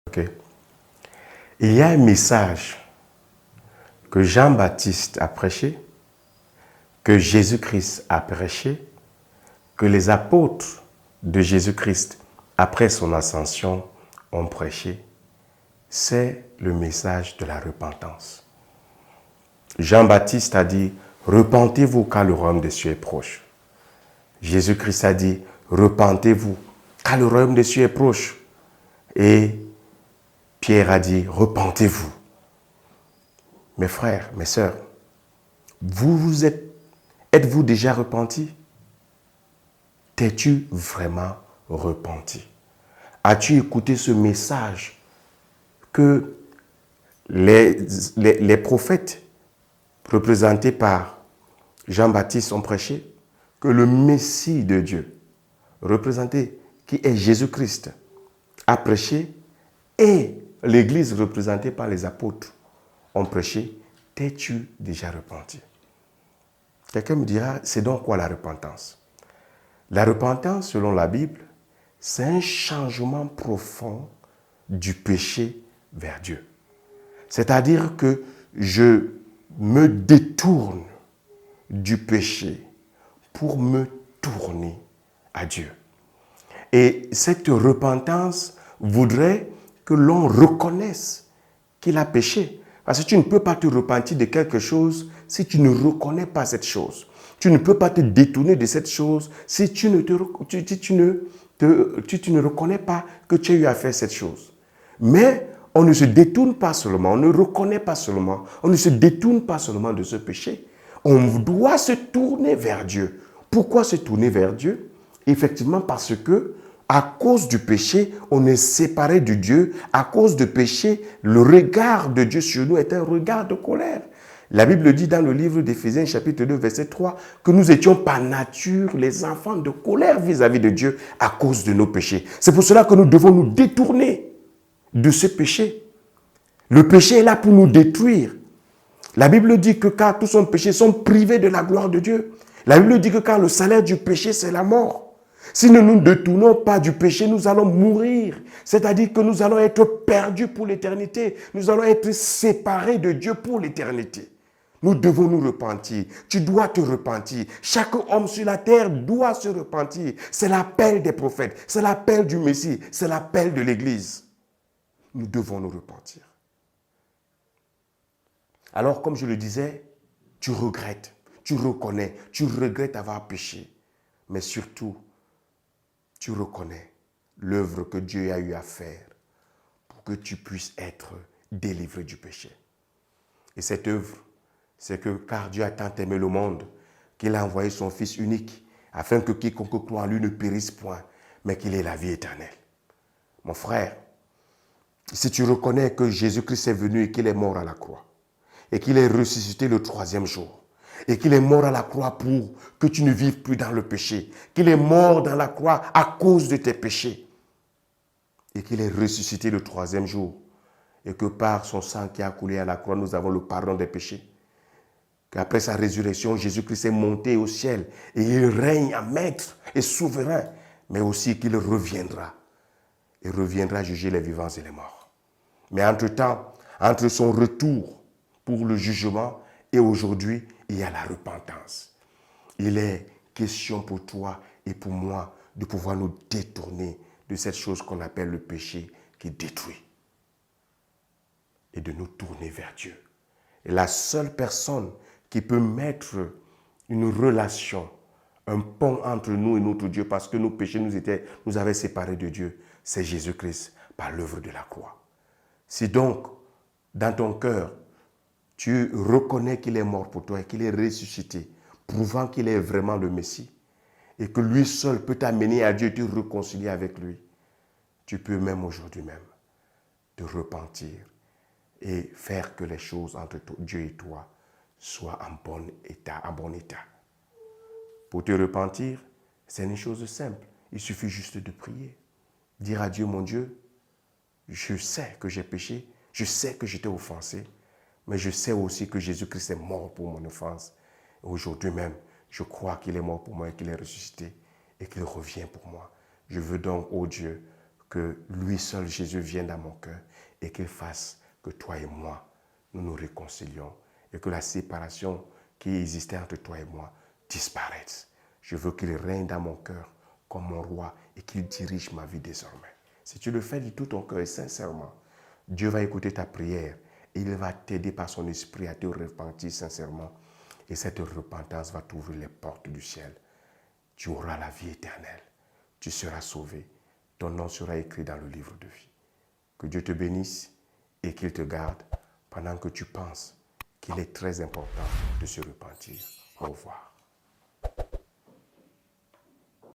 Ok. Il y a un message que Jean-Baptiste a prêché, que Jésus-Christ a prêché, que les apôtres de Jésus-Christ, après son ascension, ont prêché. C'est le message de la repentance. Jean-Baptiste a dit, repentez-vous car le royaume des cieux est proche. Jésus-Christ a dit, repentez-vous car le royaume des cieux est proche. Et Pierre a dit, repentez-vous. Mes frères, mes sœurs, êtes-vous déjà repentis? T'es-tu vraiment repenti? As-tu écouté ce message que les prophètes représentés par Jean-Baptiste ont prêché? Que le Messie de Dieu, représenté, qui est Jésus-Christ, a prêché, et l'Église représentée par les apôtres ont prêché. T'es-tu déjà repenti? Quelqu'un me dira, c'est donc quoi la repentance? La repentance, selon la Bible, c'est un changement profond du péché vers Dieu. C'est-à-dire que je me détourne du péché pour me tourner à Dieu. Et cette repentance voudrait que l'on reconnaisse qu'il a péché. Parce que tu ne peux pas te repentir de quelque chose si tu ne reconnais pas cette chose. Tu ne peux pas te détourner de cette chose si tu ne reconnais pas que tu as eu à faire cette chose. Mais on ne se détourne pas seulement, on ne reconnaît pas seulement, on ne se détourne pas seulement de ce péché. On doit se tourner vers Dieu. Pourquoi se tourner vers Dieu? Effectivement parce que à cause du péché, on est séparé de Dieu. À cause du péché, le regard de Dieu sur nous est un regard de colère. La Bible dit dans le livre d'Éphésiens, chapitre 2, verset 3, que nous étions par nature les enfants de colère vis-à-vis de Dieu à cause de nos péchés. C'est pour cela que nous devons nous détourner de ce péché. Le péché est là pour nous détruire. La Bible dit que car tous nos péchés sont privés de la gloire de Dieu. La Bible dit que car le salaire du péché, c'est la mort. Si nous ne nous détournons pas du péché, nous allons mourir. C'est-à-dire que nous allons être perdus pour l'éternité. Nous allons être séparés de Dieu pour l'éternité. Nous devons nous repentir. Tu dois te repentir. Chaque homme sur la terre doit se repentir. C'est l'appel des prophètes. C'est l'appel du Messie. C'est l'appel de l'Église. Nous devons nous repentir. Alors, comme je le disais, tu regrettes, tu reconnais, tu regrettes avoir péché. Mais surtout, tu reconnais l'œuvre que Dieu a eu à faire pour que tu puisses être délivré du péché. Et cette œuvre, c'est que car Dieu a tant aimé le monde qu'il a envoyé son Fils unique afin que quiconque croit en lui ne périsse point, mais qu'il ait la vie éternelle. Mon frère, si tu reconnais que Jésus-Christ est venu et qu'il est mort à la croix, et qu'il est ressuscité le 3e jour, et qu'il est mort à la croix pour que tu ne vives plus dans le péché, qu'il est mort dans la croix à cause de tes péchés, et qu'il est ressuscité le 3e jour, et que par son sang qui a coulé à la croix, nous avons le pardon des péchés. Qu'après sa résurrection, Jésus-Christ est monté au ciel, et il règne en maître et souverain, mais aussi qu'il reviendra, et reviendra juger les vivants et les morts. Mais entre-temps, entre son retour pour le jugement et aujourd'hui, il y a la repentance. Il est question pour toi et pour moi de pouvoir nous détourner de cette chose qu'on appelle le péché qui détruit et de nous tourner vers Dieu. Et la seule personne qui peut mettre une relation, un pont entre nous et notre Dieu, parce que nos péchés nous avaient séparés de Dieu, c'est Jésus-Christ par l'œuvre de la croix. Si donc, dans ton cœur, tu reconnais qu'il est mort pour toi et qu'il est ressuscité, prouvant qu'il est vraiment le Messie, et que lui seul peut t'amener à Dieu et te réconcilier avec lui, tu peux même aujourd'hui même te repentir et faire que les choses entre Dieu et toi soient en bon état. Pour te repentir, c'est une chose simple. Il suffit juste de prier. Dire à Dieu, mon Dieu, je sais que j'ai péché, je sais que j'étais offensé, mais je sais aussi que Jésus-Christ est mort pour mon offense. Aujourd'hui même, je crois qu'il est mort pour moi et qu'il est ressuscité et qu'il revient pour moi. Je veux donc, ô Dieu, que lui seul, Jésus, vienne dans mon cœur et qu'il fasse que toi et moi, nous nous réconcilions et que la séparation qui existait entre toi et moi disparaisse. Je veux qu'il règne dans mon cœur comme mon roi et qu'il dirige ma vie désormais. Si tu le fais de tout ton cœur et sincèrement, Dieu va écouter ta prière et il va t'aider par son esprit à te repentir sincèrement. Et cette repentance va t'ouvrir les portes du ciel. Tu auras la vie éternelle. Tu seras sauvé. Ton nom sera écrit dans le livre de vie. Que Dieu te bénisse et qu'il te garde pendant que tu penses qu'il est très important de se repentir. Au revoir.